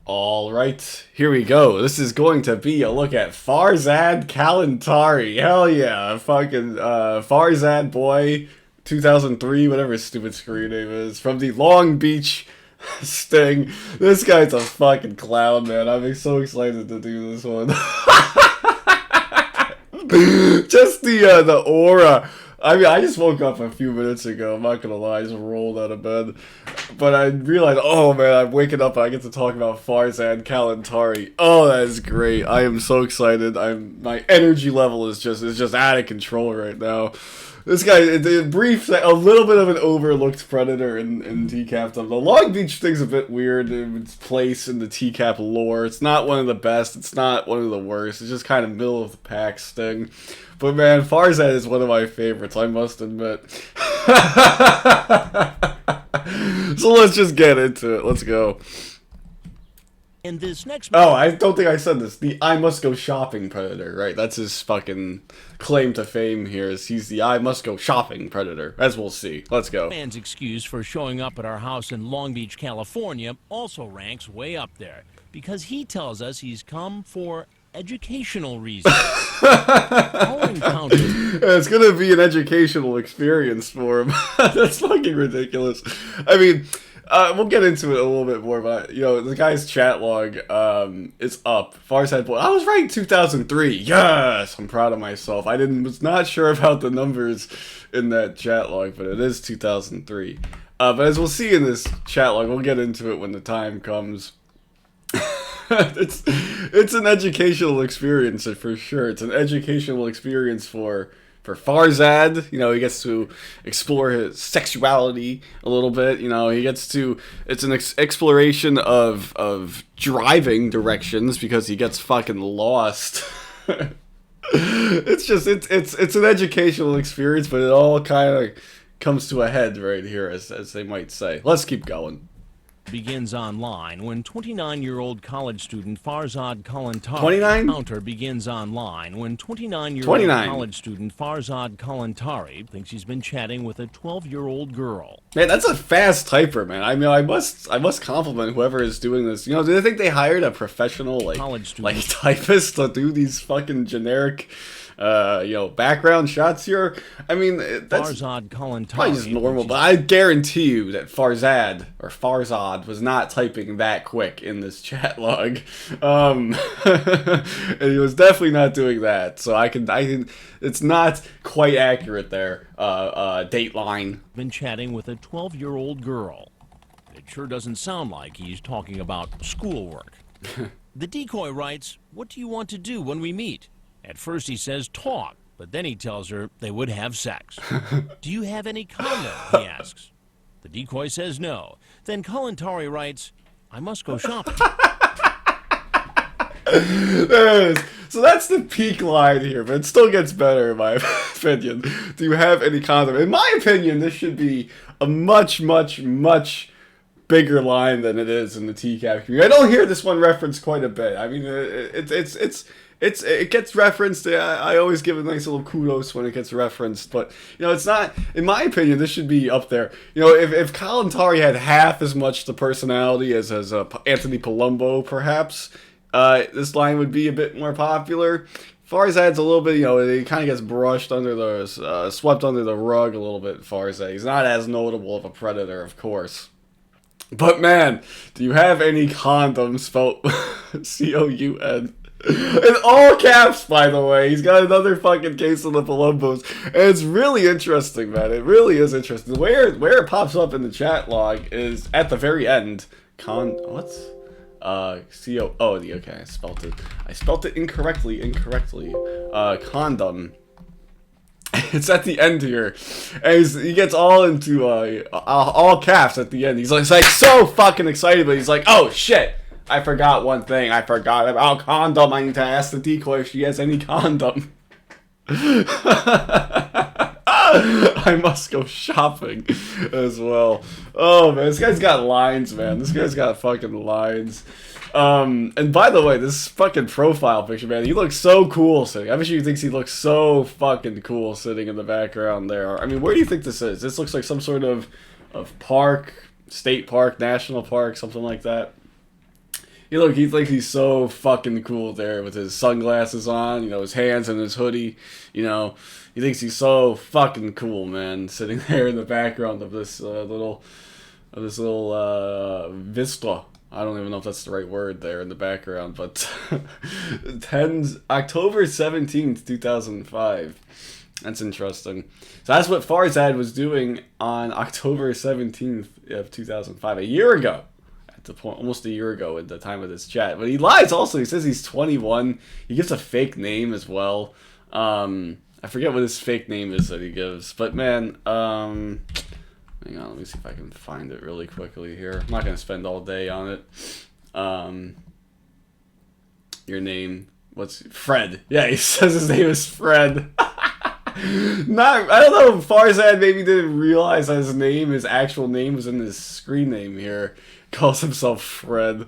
Alright, here we go. This is going to be a look at Farzad Kalantari. Hell yeah, fucking Farzad boy, 2003, whatever his stupid screen name is, from the Long Beach Sting. This guy's a fucking clown, man. I'm so excited to do this one. Just the aura. I mean, I just woke up a few minutes ago. I'm not gonna lie, I just rolled out of bed. But I realized, oh man, I'm waking up and I get to talk about Farzad Kalantari. Oh, that is great. I am so excited. My energy level is just out of control right now. This guy, the brief, a little bit of an overlooked predator in TCAP. The Long Beach thing's a bit weird in its place in the TCAP lore. It's not one of the best. It's not one of the worst. It's just kind of middle of the pack Sting. But man, Farzad is one of my favorites, I must admit. So let's just get into it. Let's go. In this next I don't think I said this. The I must go shopping predator, right? That's his fucking claim to fame here. Is he's the I must go shopping predator, as we'll see. Let's go. man's excuse for showing up at our house in Long Beach, California also ranks way up there because he tells us he's come for educational reasons. Our encounter. It's gonna be an educational experience for him. That's fucking ridiculous. I mean, we'll get into it a little bit more, but the guy's chat log is up. Farzad boy, I was right, 2003. Yes, I'm proud of myself. Was not sure about the numbers in that chat log, but it is 2003. But as we'll see in this chat log, we'll get into it when the time comes. It's an educational experience for sure. It's an educational experience for Farzad. He gets to explore his sexuality a little bit. It's an exploration of driving directions because he gets fucking lost. It's an educational experience, but it all kind of comes to a head right here, as they might say. Let's keep going. Begins online when 29-year-old college student Farzad Kalantari 29? encounter begins online when 29-year-old 29. college student Farzad Kalantari thinks he's been chatting with a 12-year-old girl. Man, that's a fast typer, man. I mean, I must compliment whoever is doing this. Do they think they hired a professional College student. typist to do these fucking generic background shots here? I mean, that's Farzad Kalantari probably just normal, but I guarantee you that Farzad was not typing that quick in this chat log. And he was definitely not doing that. So I can it's not quite accurate there. Dateline. been chatting with a 12-year-old girl. It sure doesn't sound like he's talking about schoolwork. The decoy writes, "What do you want to do when we meet?" At first he says talk, but then he tells her they would have sex. "Do you have any condom?" he asks. The decoy says no. Then Kalantari writes, "I must go shopping." There it is. So that's the peak line here, but it still gets better in my opinion. Do you have any condom? In my opinion, this should be a much, much, much bigger line than it is in the TCAP community. I don't hear this one referenced quite a bit. I mean, it gets referenced. I always give a nice little kudos when it gets referenced, but it's not. In my opinion, this should be up there. If Kalantari had half as much the personality as Anthony Palumbo, perhaps, this line would be a bit more popular. Farzad's a little bit, he kind of gets brushed under swept under the rug a little bit. Farzad, he's not as notable of a predator, of course. But man, do you have any condoms spelled C-O-U-N? In all caps, by the way. He's got another fucking case of the Palumbos. And it's really interesting, man. It really is interesting. Where it pops up in the chat log is at the very end. Okay, I spelled it incorrectly. Condom. It's at the end here, and he gets all into all caps at the end. He's like so fucking excited, but he's like, "Oh shit, I forgot one thing. I forgot about condom. I need to ask the decoy if she has any condom." I must go shopping as well. Oh man, this guy's got lines, man. This guy's got fucking lines. And by the way, this fucking profile picture, man, he looks so cool sitting. I bet you thinks he looks so fucking cool sitting in the background there. I mean, where do you think this is? This looks like some sort of park, state park, national park, something like that. he thinks he's so fucking cool there with his sunglasses on, his hands in his hoodie, he thinks he's so fucking cool, man, sitting there in the background of this little vista. I don't even know if that's the right word there in the background, but October 17th, 2005. That's interesting. So that's what Farzad was doing on October 17th of 2005, a year ago. At the point, almost a year ago at the time of this chat. But he lies also. He says he's 21. He gives a fake name as well. I forget what his fake name is that he gives. But man, hang on, let me see if I can find it really quickly here. I'm not going to spend all day on it. Your name, what's Fred? Yeah, he says his name is Fred. I don't know if Farzad maybe didn't realize that his actual name was in his screen name here. Calls himself Fred.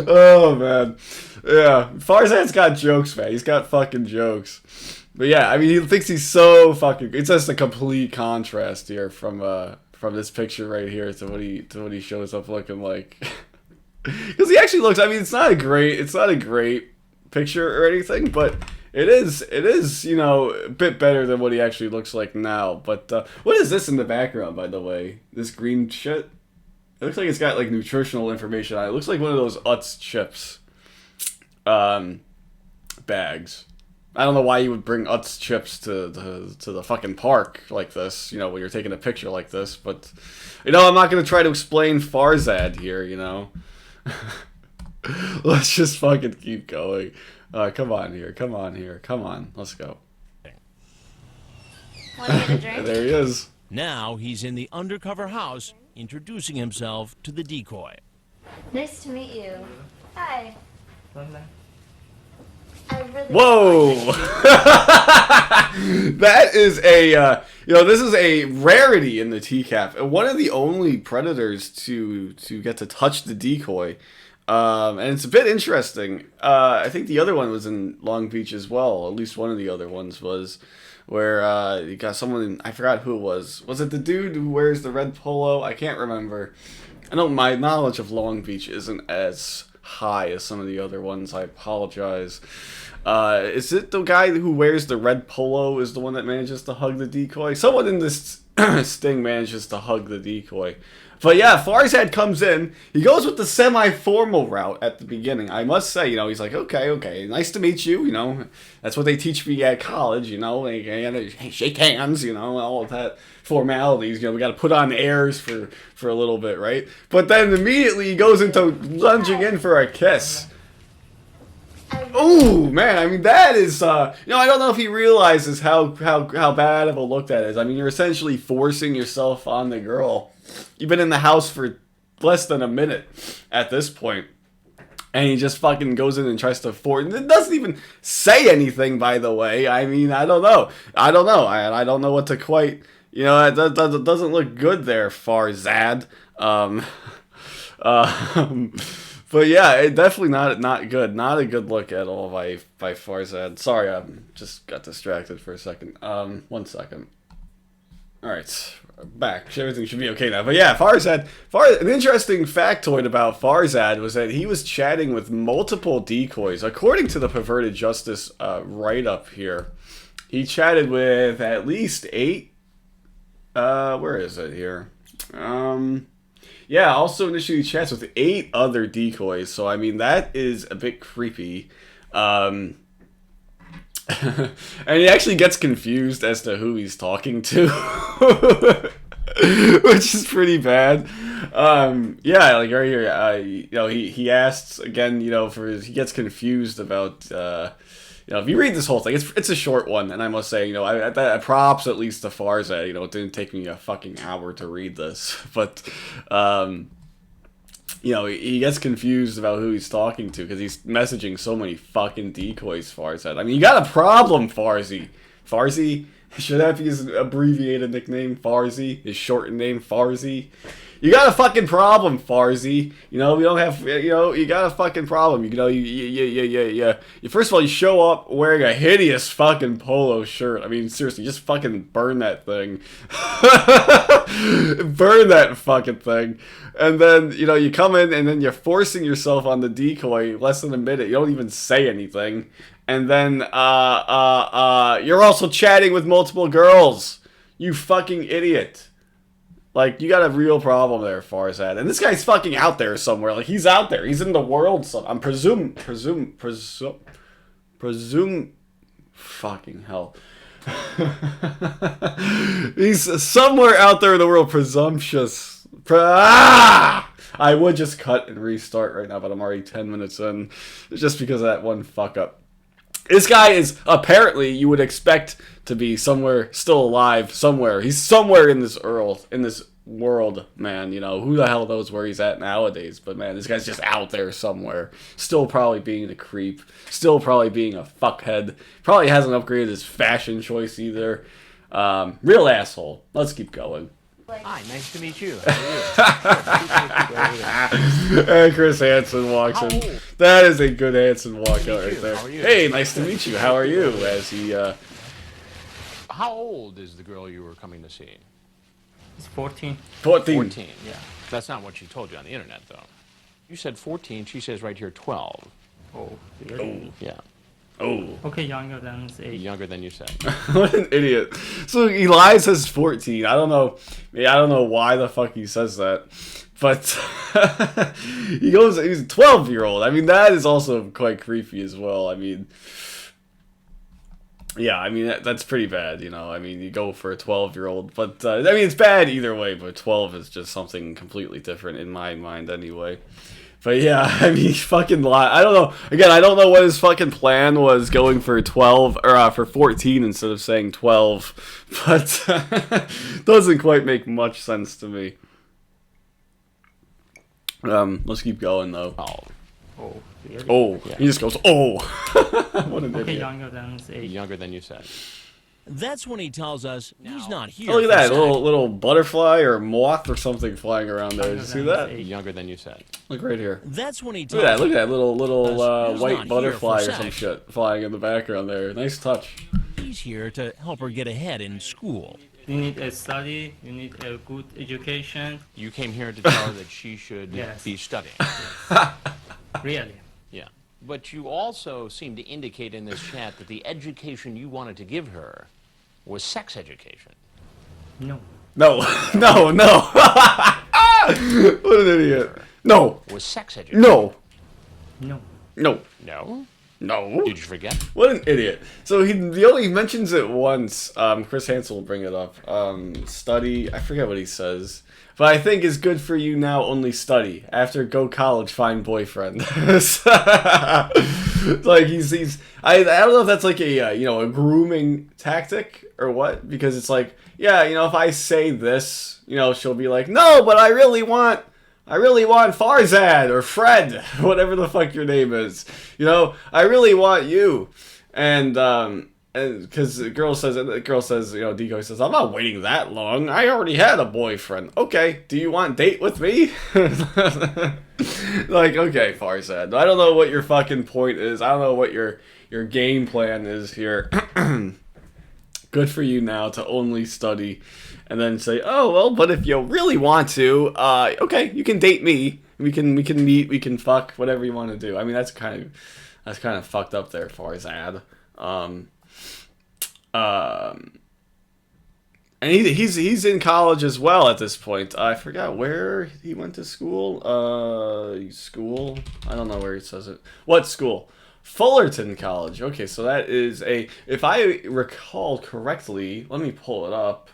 Oh, man. Yeah, Farzad's got jokes, man. He's got fucking jokes. But yeah, I mean, he thinks he's so fucking... It's just a complete contrast here from this picture right here to what he shows up looking like. Because he actually looks... I mean, it's not a great picture or anything, but it is, a bit better than what he actually looks like now. But what is this in the background, by the way? This green shit? It looks like it's got, like, nutritional information on it. It looks like one of those Utz chips bags. I don't know why you would bring Utz chips to the fucking park like this, when you're taking a picture like this. But, I'm not going to try to explain Farzad here, Let's just fucking keep going. Come on here. Come on. Let's go. Want to get a drink? There he is. Now he's in the undercover house, introducing himself to the decoy. Nice to meet you. Hi. I really Whoa! That is this is a rarity in the TCAP. One of the only predators to get to touch the decoy. And it's a bit interesting. I think the other one was in Long Beach as well. At least one of the other ones was where you got someone, I forgot who it was. Was it the dude who wears the red polo? I can't remember. I know my knowledge of Long Beach isn't as high as some of the other ones. I apologize. Is it the guy who wears the red polo is the one that manages to hug the decoy? Someone in this sting manages to hug the decoy. But yeah, Farzad comes in. He goes with the semi-formal route at the beginning. I must say, he's like, okay, nice to meet you. That's what they teach me at college. Hey, shake hands. All of that formalities. We got to put on airs for a little bit, right? But then immediately he goes into lunging in for a kiss. Ooh, man, I mean, that is, I don't know if he realizes how bad of a look that is. I mean, you're essentially forcing yourself on the girl. You've been in the house for less than a minute at this point. And he just fucking goes in and tries to force. It doesn't even say anything, by the way. I mean, I don't know. I don't know what to quite, it doesn't look good there, Farzad. But yeah, it definitely not good. Not a good look at all by Farzad. Sorry, I just got distracted for a second. 1 second. Alright, back. Everything should be okay now. But yeah, Farzad, an interesting factoid about Farzad was that he was chatting with multiple decoys. According to the Perverted Justice write-up here, he chatted with at least 8. Where is it here? Yeah, also initially chats with 8 other decoys, so I mean, that is a bit creepy. And he actually gets confused as to who he's talking to, which is pretty bad. Yeah, like right here, he asks again, he gets confused about, if you read this whole thing, it's a short one, and I must say, I props at least to Farzad. It didn't take me a fucking hour to read this, but he gets confused about who he's talking to because he's messaging so many fucking decoys. Farzad, I mean, you got a problem, Farzy. Should that be his abbreviated nickname, Farzy? His shortened name, Farzy. You got a fucking problem, Farzy. You know, we don't have, you know, you got a fucking problem. You know, first of all, you show up wearing a hideous fucking polo shirt. I mean, seriously, just fucking burn that thing. Burn that fucking thing. And then, you know, you come in and then you're forcing yourself on the decoy less than a minute. You don't even say anything. And then, you're also chatting with multiple girls. You fucking idiot. Like, you got a real problem there, Farzad. And this guy's fucking out there somewhere. Like, he's out there. He's in the world. So I'm presume. Fucking hell. He's somewhere out there in the world, presumptuous. I would just cut and restart right now, but I'm already 10 minutes in. Just because of that one fuck up. This guy is, apparently, you would expect to be somewhere, still alive, somewhere. He's somewhere in this world, man. You know, who the hell knows where he's at nowadays? But, man, this guy's just out there somewhere. Still probably being a creep. Still probably being a fuckhead. Probably hasn't upgraded his fashion choice either. Real asshole. Let's keep going. Hi, nice to meet you. How are you? And Chris Hansen walks in. That is a good Hansen walkout right there. Hey, nice to meet you. How are you? As he, How old is the girl you were coming to see? It's 14. 14. 14, yeah. That's not what she told you on the internet, though. You said 14, she says right here 12. Oh, really? Yeah. Oh. Okay, younger than 8. Younger than you said. What an idiot. So Eli says 14. I don't know why the fuck he says that. But he's a 12-year-old. I mean, that is also quite creepy as well. I mean, yeah, I mean, that's pretty bad, you know. I mean, you go for a 12-year-old. But, I mean, it's bad either way, but 12 is just something completely different in my mind anyway. But yeah, I mean, fucking lie. I don't know. Again, I don't know what his fucking plan was going for 12 or for 14 instead of saying 12. But doesn't quite make much sense to me. Let's keep going though. Oh, really? Oh, Yeah. he just goes, oh. What an Okay, idiot. younger than 8. Younger than you said. That's when he tells us he's not here. Oh, look for at that sex. little butterfly or moth or something flying around there. Did you see that? Younger than you said. Look right here. That's when he Look tells at that little He's white not butterfly here or for some sex. shit flying in the background there. Nice touch. he's here to help her get ahead in school. You need a study, you need a good education. You came here to tell her that she should Yes. be studying. Really. Yeah. But you also seem to indicate in this chat that the education you wanted to give her was sex education. No. No, no, no. What an idiot. No, Was sex education. no, No. no, No? no. Did you forget? What an idiot. So he only mentions it once. Chris Hansel will bring it up. Study. I forget what he says. But I think is good for you now. Only study. After go college, find boyfriend. Like he's. I don't know if that's like a a grooming tactic or what, because it's like, yeah, if I say this, she'll be like, no, but I really want Farzad or Fred, whatever the fuck your name is. I really want you. And because the girl says, Decoy says, I'm not waiting that long. I already had a boyfriend. Okay, do you want date with me? Like, okay, Farzad. I don't know what your fucking point is. I don't know what your game plan is here. Good for you now to only study. And then say, oh, well, but if you really want to, okay, you can date me. We can meet, we can fuck, whatever you want to do. I mean, that's kind of fucked up there, Farzad. And he's in college as well at this point. I forgot where he went to school. School? I don't know where he says it. What school? Fullerton College. Okay, so that is if I recall correctly, let me pull it up.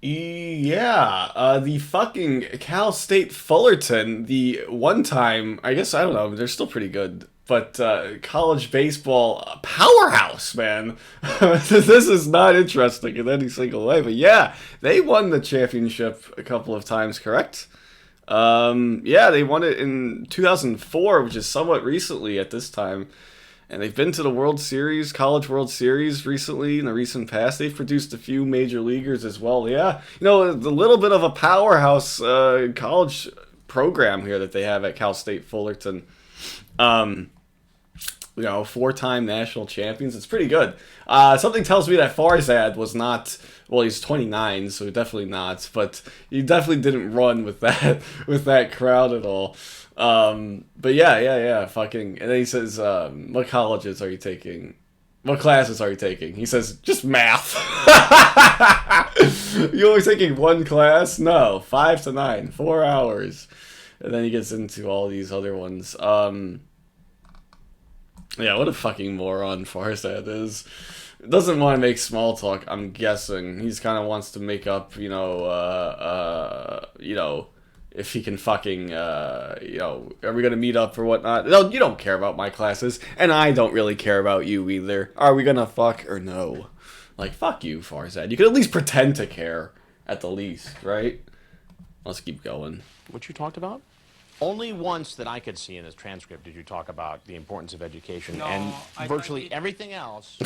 Yeah, the fucking Cal State Fullerton, the one time, I guess, I don't know, they're still pretty good, but college baseball powerhouse, man. This is not interesting in any single way, but yeah, they won the championship a couple of times, correct? Yeah, they won it in 2004, which is somewhat recently at this time. And they've been to the World Series, College World Series recently, in the recent past. They've produced a few major leaguers as well. Yeah, you know, a little bit of a powerhouse college program here that they have at Cal State Fullerton. You know, 4-time national champions. It's pretty good. Something tells me that Farzad was not. Well, he's 29, so definitely not. But he definitely didn't run with that crowd at all. But yeah. Fucking. And then he says, "What colleges are you taking? What classes are you taking?" He says, "Just math." You only taking one class? No, 5 to 9, 4 hours. And then he gets into all these other ones. Yeah, what a fucking moron Farzad is. Doesn't want to make small talk, I'm guessing. He's kind of wants to make up, you know, if he can fucking, you know, are we going to meet up or whatnot? No, you don't care about my classes, and I don't really care about you either. Are we going to fuck or no? Like, fuck you, Farzad. You could at least pretend to care, at the least, right? Let's keep going. What you talked about? Only once that I could see in this transcript did you talk about the importance of education, No, and I virtually did. everything else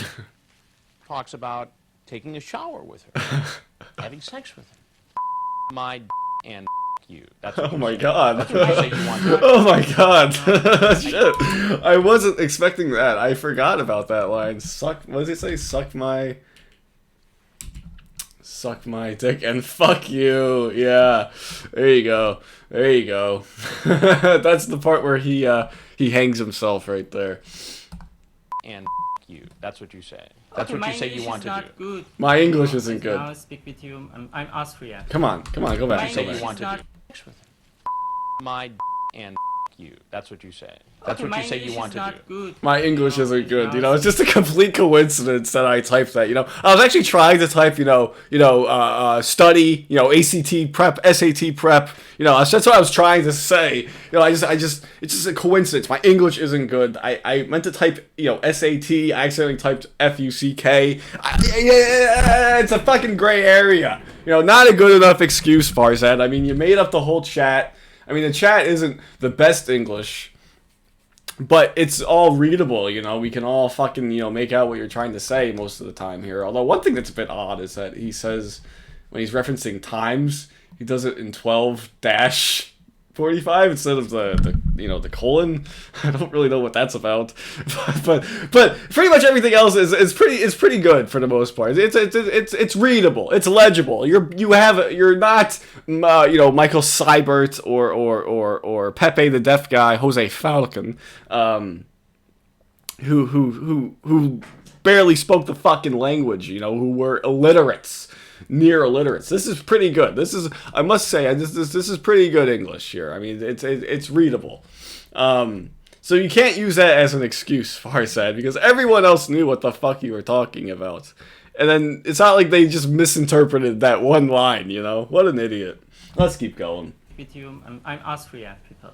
talks about taking a shower with her, having sex with her, my and you. That's what Oh you my said. god. That's what you say you want to. Oh my god. Shit. I wasn't expecting that. I forgot about that line. What does it say? Suck my dick and fuck you. Yeah. There you go. That's the part where he hangs himself right there. And you. That's what you say. That's what my you say you English want is to not do. good. My English isn't good. Now I speak with you. I'm Austrian. Come on, go My back. You Go say English you back. is want to not- do sex with her. My and you. That's what you say. That's what my you say you English want is to not do. good. My English isn't good, you know. now It's just a complete coincidence that I typed that, you know. I was actually trying to type, study, ACT prep, SAT prep, that's what I was trying to say. It's just a coincidence. My English isn't good. I meant to type, SAT. I accidentally typed FUCK. It's a fucking gray area. Not a good enough excuse, Farzad. I mean, you made up the whole chat. I mean, the chat isn't the best English, but it's all readable, We can all fucking, make out what you're trying to say most of the time here. Although one thing that's a bit odd is that he says, when he's referencing times, he does it in 12-45 instead of the colon. I don't really know what that's about, but pretty much everything else is pretty good for the most part. It's readable. It's legible. You're not Michael Seibert or Pepe the Deaf Guy, Jose Falcon, who barely spoke the fucking language. Who were illiterates. Near illiterates. This is pretty good. I must say, this is pretty good English here. I mean, it's readable. So you can't use that as an excuse, Farzad, because everyone else knew what the fuck you were talking about. And then it's not like they just misinterpreted that one line, What an idiot. Let's keep going. With you. I'm Austrian people.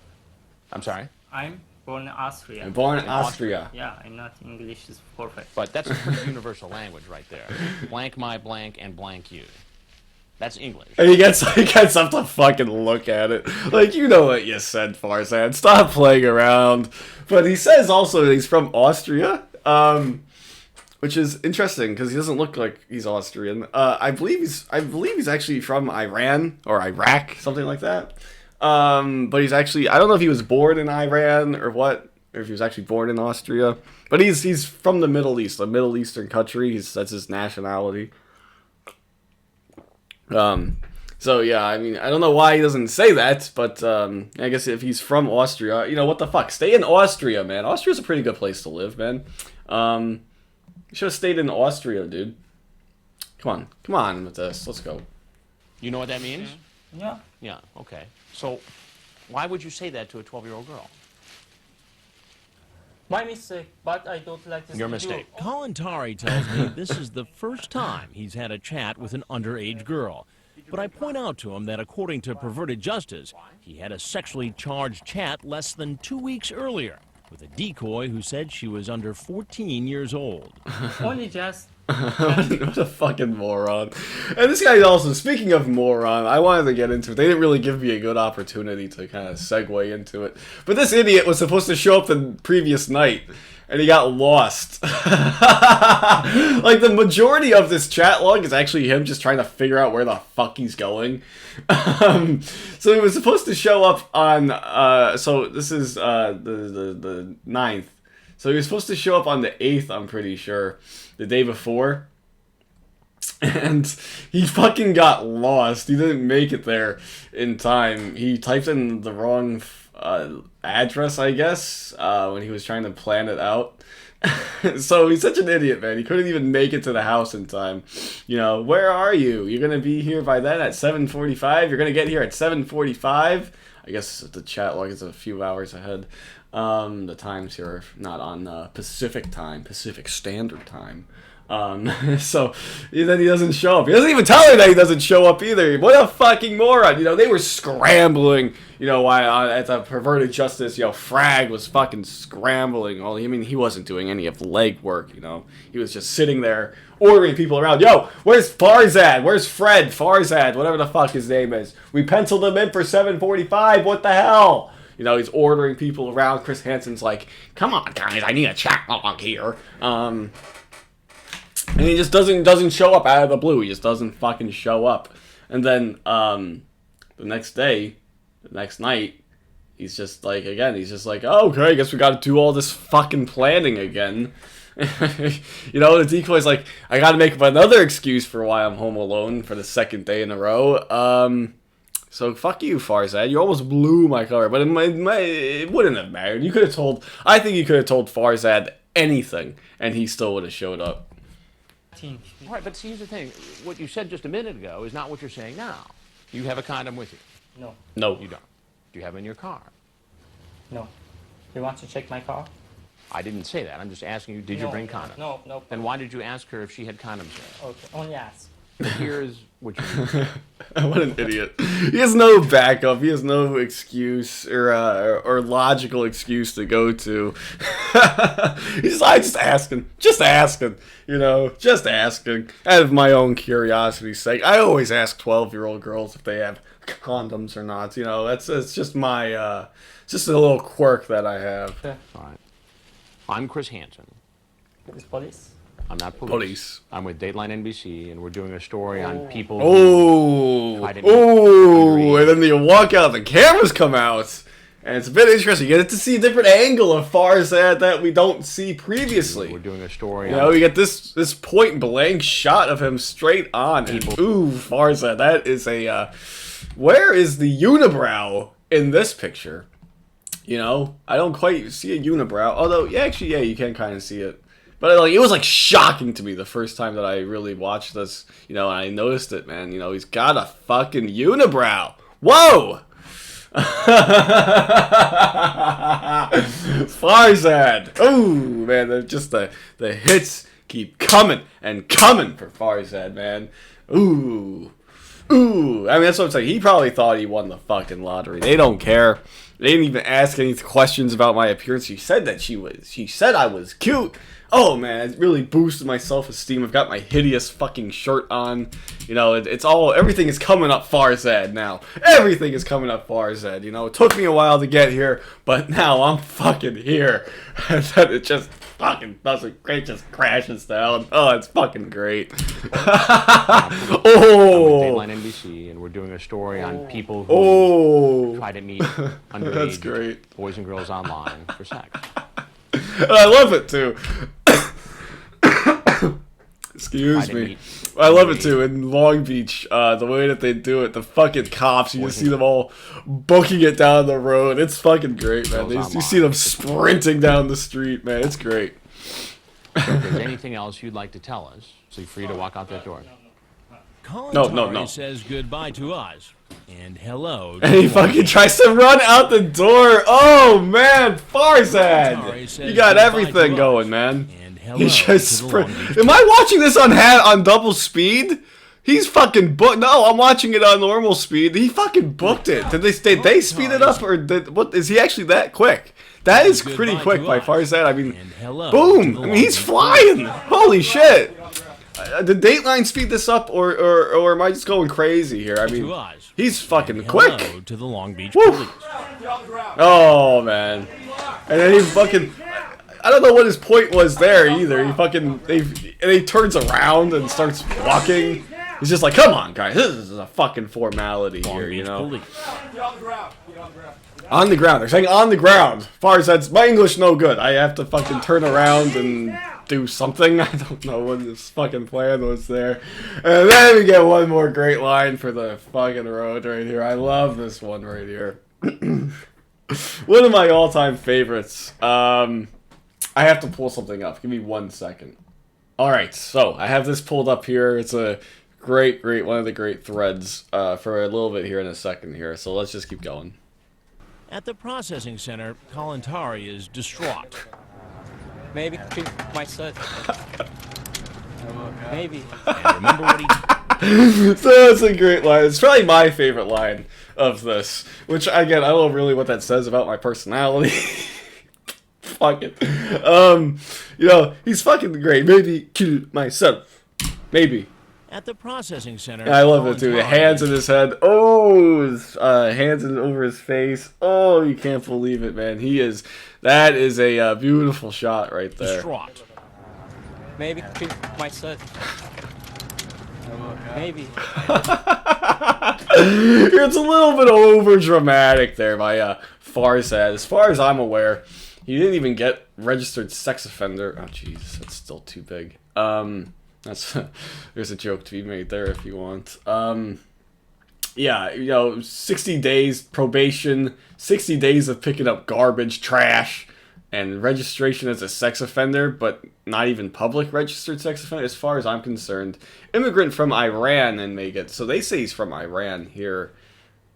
I'm sorry? I'm born in Austria. I'm born in Austria. Yeah, I'm not English is perfect. But that's a pretty universal language right there. Blank my blank and blank you. That's English. And he gets up to fucking look at it. Like, you know what you said, Farzad. Stop playing around. But he says also that he's from Austria, which is interesting because he doesn't look like he's Austrian. I believe he's actually from Iran or Iraq, something like that. But he's actually, I don't know if he was born in Iran or what, or if he was actually born in Austria. But he's from the Middle East, a Middle Eastern country. That's his nationality. So yeah, I mean, I don't know why he doesn't say that, but I guess if he's from Austria, what the fuck? Stay in Austria, man. Austria's a pretty good place to live, man. You should have stayed in Austria, dude. Come on with this. Let's go. You know what that means? Yeah. Yeah, okay. So why would you say that to a 12-year-old girl? My mistake, but I don't like this Your video. mistake. Kalantari tells me this is the first time he's had a chat with an underage girl. But I point out to him that according to Perverted Justice, he had a sexually charged chat less than 2 weeks earlier with a decoy who said she was under 14 years old. Only just What a fucking moron. And this guy also, speaking of moron, I wanted to get into it. They didn't really give me a good opportunity to kind of segue into it. But this idiot was supposed to show up the previous night. and he got lost. Like, the majority of this chat log is actually him just trying to figure out where the fuck he's going. So he was supposed to show up on, so this is the 9th. So he was supposed to show up on the 8th, I'm pretty sure, the day before. And he fucking got lost. He didn't make it there in time. He typed in the wrong address, I guess, when he was trying to plan it out. So he's such an idiot, man. He couldn't even make it to the house in time. You know, where are you? You're going to be here by then at 7:45? You're going to get here at 7:45? I guess the chat log is a few hours ahead. The times here are not on Pacific time, Pacific Standard Time. So then he doesn't show up. He doesn't even tell her that he doesn't show up either. What a fucking moron. You know, they were scrambling, you know, while at the Perverted Justice, you know, Frag was fucking scrambling. Well, I mean, he wasn't doing any of the legwork, you know. He was just sitting there ordering people around. Yo, where's Farzad? Where's Fred? Farzad, whatever the fuck his name is. We penciled him in for 7:45. What the hell? You know, he's ordering people around. Chris Hansen's like, come on, guys, I need a chat log here. And he just doesn't show up out of the blue. He just doesn't fucking show up. And then the next day, the next night, he's just like, oh, okay, I guess we gotta do all this fucking planning again. You know, the decoy's like, I gotta make up another excuse for why I'm home alone for the second day in a row. So fuck you, Farzad. You almost blew my cover, but it wouldn't have mattered. I think you could have told Farzad anything, and he still would have showed up. All right, but see, here's the thing. What you said just a minute ago is not what you're saying now. You have a condom with you. No. No. You don't. Do you have it in your car? No. You want to check my car? I didn't say that. I'm just asking you, did you bring condoms? No. Then why did you ask her if she had condoms there? Okay, only ask. Here's what you do. What an idiot. He has no backup. He has no excuse or logical excuse to go to. He's like, just asking. You know, just asking. Out of my own curiosity's sake. I always ask 12-year-old girls if they have condoms or not. You know, it's just my, just a little quirk that I have. Yeah. All right. I'm Chris Hansen. Is police? I'm not police. I'm with Dateline NBC, and we're doing a story on people who try to meet and then you walk out, the cameras come out, and it's a bit interesting. You get to see a different angle of Farzad that we don't see previously. We're doing a story on... You know, we get this point-blank shot of him straight on, and ooh, Farzad, that is a... where is the unibrow in this picture? You know, I don't quite see a unibrow, although, yeah, actually, yeah, you can kind of see it. But like, it was like shocking to me the first time that I really watched this, you know, and I noticed it, man. You know, he's got a fucking unibrow. Whoa! Farzad. Ooh, man, just the hits keep coming and coming for Farzad, man. Ooh. I mean, that's what I'm saying. He probably thought he won the fucking lottery. They don't care. They didn't even ask any questions about my appearance. She said I was cute. Oh man, it really boosted my self-esteem. I've got my hideous fucking shirt on. You know, everything is coming up Farzad now. Everything is coming up Farzad. You know, it took me a while to get here, but now I'm fucking here. And then it just fucking doesn't great, just crashes down. Oh, it's fucking great. Dateline NBC, and we're doing a story on people who try to meet underage boys and girls online for sex. And I love it too. Excuse me. I love it too. In Long Beach, the way that they do it, the fucking cops, you just see them all booking it down the road. It's fucking great, man. You see them sprinting down the street, man. It's great. If there's anything else you'd like to tell us, so you're free to walk out that door. Kalantari says goodbye to us and hello. And he fucking tries to run out the door. Oh man, Farzad, you got everything going, man. He just Am I watching this on double speed? He's fucking booked. No, I'm watching it on normal speed. He fucking booked it. Did they speed it up, or what? Is he actually that quick? That is pretty quick by Farzad. I mean, boom! I mean, he's flying. Holy shit! Did Dateline speed this up, or am I just going crazy here? I mean, he's fucking quick. To the Long Beach police. Oh man! And then he fucking. I don't know what his point was there either. He fucking he turns around and starts walking. He's just like, come on, guys, this is a fucking formality here, you know. On the ground. They're saying on the ground. Farzad's my English no good. I have to fucking turn around and do something. I don't know what this fucking plan was there. And then we get one more great line for the fucking road right here. I love this one right here. One of my all-time favorites. I have to pull something up. Give me 1 second. Alright, so I have this pulled up here. It's a great, one of the great threads for a little bit here in a second here. So let's just keep going. At the processing center, Kalantari is distraught. Maybe my son. Maybe. And remember what he... So that's a great line. It's probably my favorite line of this. Which, again, I don't know really what that says about my personality. Fuck it. You know, he's fucking great. Maybe kill myself. Maybe. At the processing center, I love it too. The hands in his head. Oh, his hands over his face. Oh, you can't believe it, man. That is a beautiful shot right there. Distraught. Maybe my son. Maybe. It's a little bit over dramatic there by Farzad. As far as I'm aware, he didn't even get registered sex offender. Oh, jeez, that's still too big. There's a joke to be made there if you want. Yeah, you know, 60 days probation, 60 days of picking up garbage, trash, and registration as a sex offender, but not even public registered sex offender, as far as I'm concerned. Immigrant from Iran and may get, so they say he's from Iran here.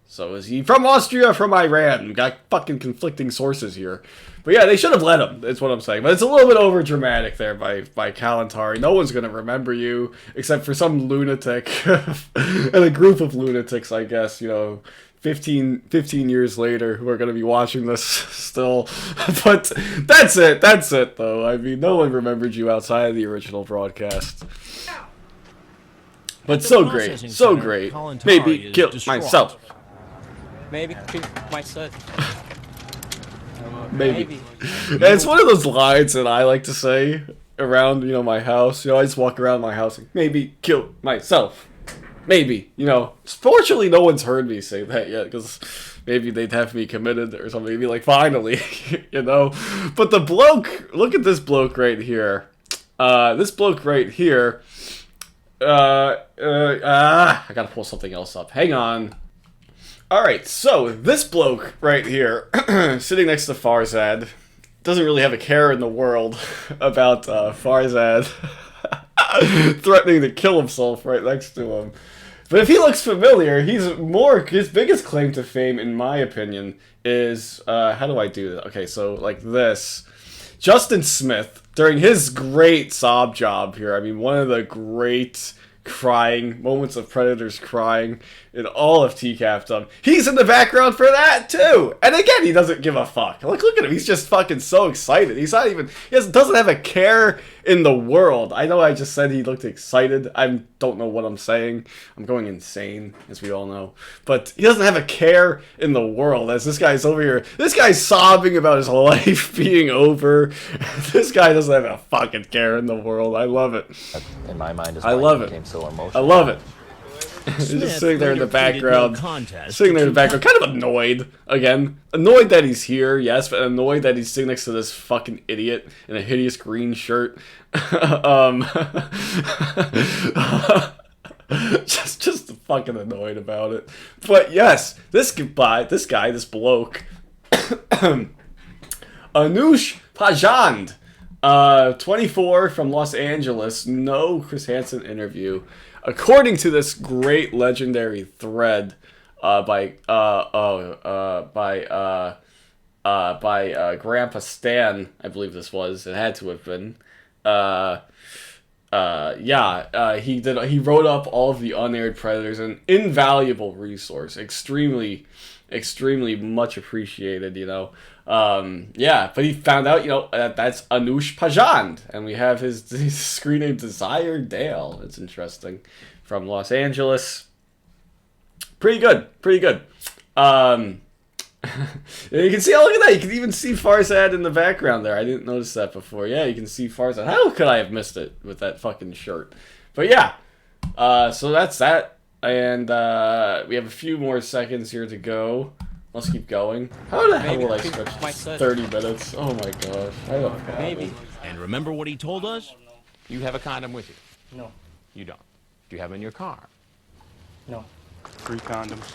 So is he from Austria or from Iran? We got fucking conflicting sources here. But yeah, they should have let him, that's what I'm saying. But it's a little bit over dramatic there by Kalantari. No one's going to remember you, except for some lunatic. And a group of lunatics, I guess, you know, 15 years later, who are going to be watching this still. But that's it, though. I mean, no one remembered you outside of the original broadcast. But so great, so great. Maybe kill myself. Maybe my son. Maybe. And it's one of those lines that I like to say around, you know, my house. You know, I just walk around my house and maybe kill myself. Maybe, you know. Fortunately, no one's heard me say that yet, because maybe they'd have me committed or something. They'd be like, finally, you know. But the bloke, look at this bloke right here. This bloke right here. I gotta pull something else up. Hang on. Alright, so this bloke right here, sitting next to Farzad, doesn't really have a care in the world about Farzad threatening to kill himself right next to him. But if he looks familiar, his biggest claim to fame, in my opinion, is, how do I do that? Okay, so like this. Justin Smith, during his great sob job here, I mean, one of the great crying moments of Predators crying in all of TCAFdom. He's in the background for that too, and again, he doesn't give a fuck. Like, look at him, he's just fucking so excited. He's not even, doesn't have a care in the world. I know I just said he looked excited. I don't know what I'm saying. I'm going insane, as we all know. But he doesn't have a care in the world, as this guy's over here. This guy's sobbing about his life being over. This guy doesn't have a fucking care in the world. I love it. In my mind, I love it. So emotional. I love it. He's just sitting there in the background, sitting there in the background, kind of annoyed, again. Annoyed that he's here, yes, but annoyed that he's sitting next to this fucking idiot in a hideous green shirt. Just fucking annoyed about it. But yes, this bloke, Anush Pajand, 24 from Los Angeles, no Chris Hansen interview. According to this great legendary thread by Grandpa Stan, I believe this was. It had to have been. He wrote up all of the unaired Predators, an invaluable resource, extremely much appreciated, you know. But he found out, you know, that's Anush Pajand, and we have his screen name Desire Dale. It's interesting, from Los Angeles. Pretty good. Yeah, you can see, oh, look at that. You can even see Farzad in the background there. I didn't notice that before. Yeah, you can see Farzad. How could I have missed it with that fucking shirt? But yeah, so that's that. And we have a few more seconds here to go. Let's keep going. How the hell will I stretch 30 minutes? Oh my gosh. I don't know. Maybe. And remember what he told us? You have a condom with you. No. You don't. Do you have them in your car? No. 3 condoms.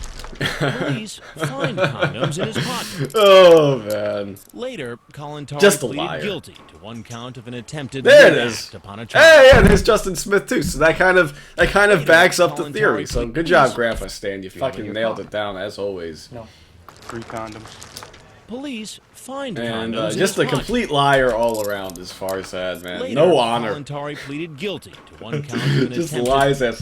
Police find condoms in his pocket. Oh man. Later, Kalantari Just a pleaded liar. guilty to one count of an attempted There it rape is. act upon a child. Hey, yeah, there's Justin Smith too. So that kind of backs up the theory. So good job, Please. Grandpa Stan. You fucking your nailed car? it down as always. No. 3 condoms. Police find And condoms in just his a pocket. complete liar all around as far as that, man. Later, No honor. Kalantari pleaded guilty to one count of an Just attempted lies. There's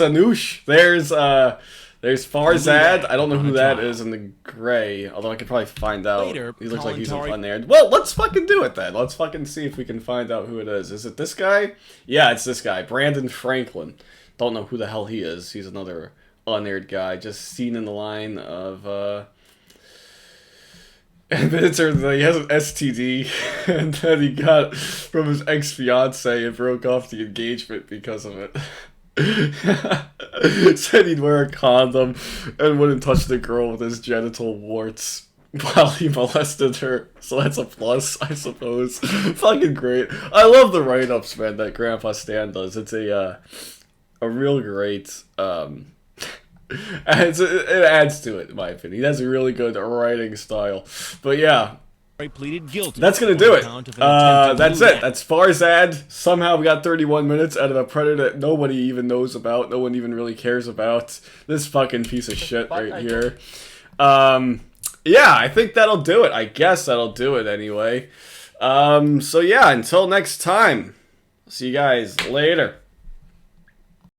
Anoush. There's Farzad. I don't know who that is in the gray, although I could probably find out. Later, He looks like he's Kalantari- unaired. Well, let's fucking do it then. Let's fucking see if we can find out who it is. Is it this guy? Yeah, it's this guy, Brandon Franklin. Don't know who the hell he is. He's another unaired guy, just seen in the line of. And then it turns out he has an STD, and then he got from his ex-fiance and broke off the engagement because of it. Said he'd wear a condom and wouldn't touch the girl with his genital warts while he molested her. So that's a plus, I suppose. Fucking great. I love the write-ups, man, that Grandpa Stan does. It's a real great, it adds to it, in my opinion. He has a really good writing style. But yeah, pleaded guilty. that's gonna to do one it. count of an attempted That's lewd it. act. That's Farzad. Somehow we got 31 minutes out of a predator that nobody even knows about. No one even really cares about. This fucking piece of shit right here. Yeah, I think that'll do it. I guess that'll do it anyway. So yeah, until next time. See you guys later.